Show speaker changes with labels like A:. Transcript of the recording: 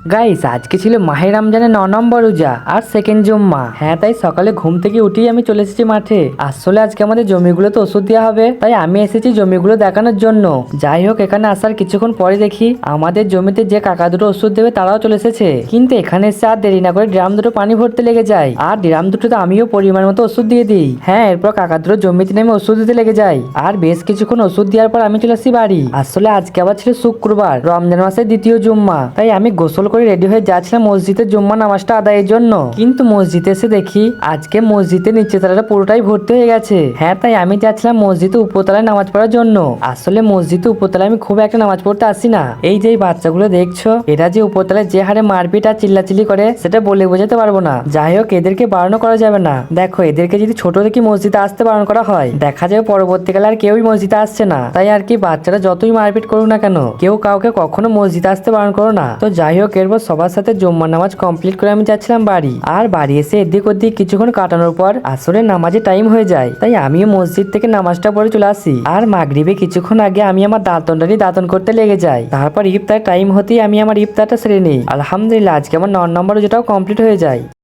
A: Guys আজকে ছিল মাহে রমজানের 9 নম্বর রোজা আর সেকেন্ড জুম্মা। হ্যাঁ, তাই সকালে ঘুম থেকে উঠেই আমি চলে এসেছি মাঠে। আসলে আজকে আমাদের জমিগুলোতে ওষুধ দেওয়া হবে, তাই আমি এসেছি জমিগুলো দেখানোর জন্য। যাই হোক, এখানে আসার কিছুক্ষণ পরে দেখি আমাদের জমিতে যে কাকা দুটো ওষুধ দেবে তারাও চলে এসেছে। কিন্তু এখানে এসে আর দেরি না করে ড্রাম দুটো পানি ভরতে লেগে যায়, আর ড্রাম দুটোতে আমিও পরিমাণ মতো ওষুধ দিয়ে দিই। হ্যাঁ, এরপর কাকা দুটো জমিতে নেমে ওষুধ দিতে লেগে যায়, আর বেশ কিছুক্ষণ ওষুধ দেওয়ার পর আমি চলে আসি বাড়ি। আসলে আজকে আবার ছিল শুক্রবার, রমজান মাসের দ্বিতীয় জুম্মা, তাই আমি গোসল করে রেডি হয়ে যাচ্ছিলাম মসজিদের জুম্মা নামাজটা আদায়ের জন্য। কিন্তু মসজিদে এসে দেখি আজকে মসজিদের নিচে তলাটা পুরোটাই ভর্তি হয়ে গেছে। হ্যাঁ, তাই আমি যাচ্ছিলাম মসজিদের উপরতলায় নামাজ পড়ার জন্য। আসলে মসজিদের উপরতলায় আমি খুব একটা নামাজ পড়তে আসি না। এই যে বাচ্চাগুলো দেখছো, এরা যে উপরতলায় যে হারে মারপিট আর চিল্লাচিল্লি করে সেটা বলে বোঝাতে পারবো না। যাই হোক, এদেরকে বারণ করা যাবে না। দেখো, এদেরকে যদি ছোট থেকে মসজিদে আসতে বারণ করা হয়, দেখা যায় পরবর্তীকালে আর কেউই মসজিদে আসছে না। তাই আর কি, বাচ্চারা যতই মারপিট করুক না কেন, কেউ কাউকে কখনো মসজিদে আসতে বারণ করো না। তো যাই হোক, এরপর সবার সাথে জুম্মা নামাজ কমপ্লিট করে আমি যাচ্ছিলাম বাড়ি। আর বাড়ি এসে এদিক ওদিক কিছুক্ষণ কাটানোর পর আসলে নামাজের টাইম হয়ে যায়, তাই আমিও মসজিদ থেকে নামাজটা পড়ে চলে আসি। আর মাগরিবে কিছুক্ষণ আগে আমি আমার দাঁতনটা নিয়ে দাঁতন করতে লেগে যাই। তারপর ইফতার টাইম হতেই আমি আমার ইফতারটা সেরে নিই। আলহামদুলিল্লাহ, আজকে আমার 9 নম্বর যেটাও কমপ্লিট হয়ে যায়।